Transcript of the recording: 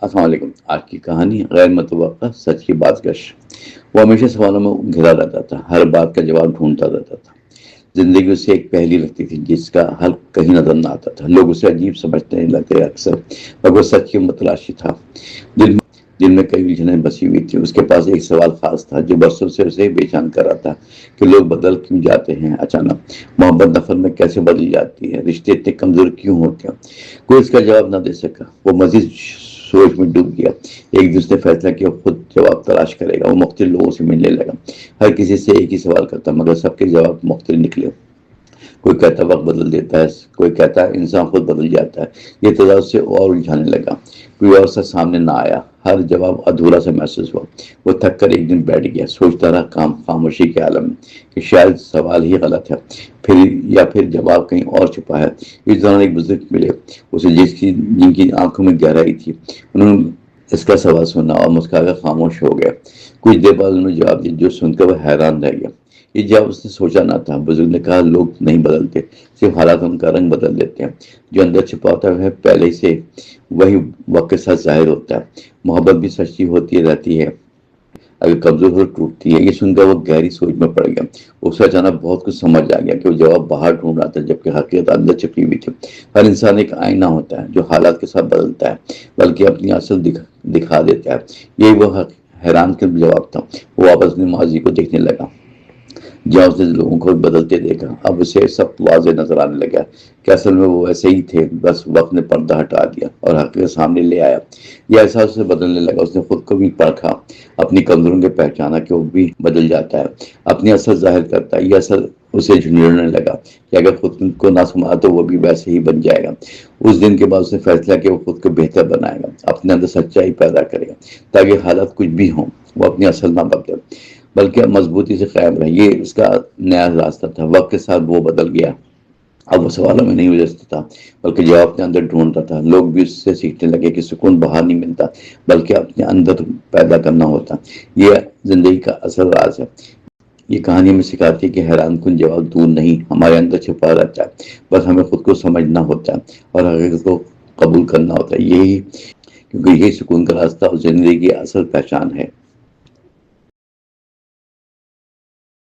السلام علیکم۔ آج کی کہانی غیر متوقع سچ کی بات گش۔ وہ ہمیشہ سوالوں میں گھرا رہتا تھا، ہر بات کا جواب ڈھونڈتا رہتا تھا۔ زندگی اسے ایک پہلی لگتی تھی جس کا حل کہیں نظر نہ آتا تھا۔ لوگ اسے عجیب سمجھنے لگتے اکثر، مگر وہ سچ کی متلاشی تھا۔ دل میں کئی الجھنیں بسی ہوئی تھی۔ اس کے پاس ایک سوال خاص تھا جو برسوں سے اسے بے چین کر رہا تھا کہ لوگ بدل کیوں جاتے ہیں اچانک؟ محبت نفرت میں کیسے بدل جاتی ہے؟ رشتے اتنے کمزور کیوں ہوتے ہیں؟ کوئی اس کا جواب نہ دے سکا۔ وہ مزید سوچ میں ڈوب گیا۔ ایک دن اس نے فیصلہ کیا خود جواب تلاش کرے گا۔ وہ مختلف لوگوں سے ملنے لگا، ہر کسی سے ایک ہی سوال کرتا، مگر سب کے جواب مختلف نکلے۔ کوئی کہتا وقت بدل دیتا ہے، کوئی کہتا ہے انسان خود بدل جاتا ہے۔ یہ تضاد سے اور الجھانے لگا۔ کوئی اور سچ سامنے نہ آیا، ہر جواب ادھورا سا محسوس ہوا۔ وہ تھک کر ایک دن بیٹھ گیا، سوچتا رہا خاموشی کے عالم میں کہ شاید سوال ہی غلط ہے، پھر جواب کہیں اور چھپا ہے۔ اس دوران ایک بزرگ ملے اسے جن کی آنکھوں میں گہرائی تھی۔ انہوں نے اس کا سوال سنا اور مسکرا کر خاموش ہو گیا۔ کچھ دیر بعد انہوں نے جواب دیا جو سن کر وہ حیران رہ گیا۔ یہ جواب اس نے سوچا نہ تھا۔ بزرگ نے کہا لوگ نہیں بدلتے، صرف حالات ان کا رنگ بدل دیتے ہیں۔ جو اندر چھپا ہوتا ہے پہلے سے وہی وقت کے ساتھ ظاہر ہوتا ہے۔ محبت بھی سچی ہوتی رہتی ہے، اگر کمزور ہو ٹوٹتی ہے۔ یہ سن کر وہ گہری سوچ میں پڑ گیا۔ اسے اچانک بہت کچھ سمجھ آ گیا کہ وہ جواب باہر ڈھونڈ رہا تھا جبکہ حقیقت اندر چھپی ہوئی تھی۔ ہر انسان ایک آئینہ ہوتا ہے جو حالات کے ساتھ بدلتا ہے، بلکہ اپنی اصل دکھا دیتا ہے۔ یہی وہ حیران کن جواب تھا۔ وہ واپس اپنے ماضی کو دیکھنے لگا جہاں اس نے لوگوں کو بدلتے دیکھا۔ اب اسے سب واضح نظر آنے لگا کہ اصل میں وہ ایسے ہی تھے، بس وقت نے پردہ ہٹا دیا اور حقیقت سامنے لے آیا۔ یہ احساس اسے بدلنے لگا۔ اس نے خود کو بھی پرکھا، اپنی کمزوروں کے پہچانا کہ وہ بھی بدل جاتا ہے، اپنی اثر ظاہر کرتا ہے۔ یہ اثر اسے جھنجھوڑنے لگا کہ اگر خود کو نہ سنبھالا تو وہ بھی ویسے ہی بن جائے گا۔ اس دن کے بعد اس نے فیصلہ کیا وہ خود کو بہتر بنائے گا، اپنے اندر سچائی پیدا کرے گا تاکہ حالات کچھ بھی ہوں وہ اپنی اصل نہ بدلے بلکہ مضبوطی سے قائم رہے۔ یہ اس کا نیا راستہ تھا۔ وقت کے ساتھ وہ بدل گیا۔ اب وہ سوالوں میں نہیں الجھتا تھا بلکہ جواب اپنے اندر ڈھونڈتا تھا۔ لوگ بھی اس سے سیکھنے لگے کہ سکون باہر نہیں ملتا بلکہ اپنے اندر پیدا کرنا ہوتا۔ یہ زندگی کا اصل راز ہے۔ یہ کہانی ہمیں سکھاتی ہے کہ حیران کن جواب دور نہیں، ہمارے اندر چھپا رہتا ہے، بس ہمیں خود کو سمجھنا ہوتا ہے اور حقیقت کو قبول کرنا ہوتا ہے۔ کیونکہ یہی سکون کا راستہ اور زندگی کی اصل پہچان ہے۔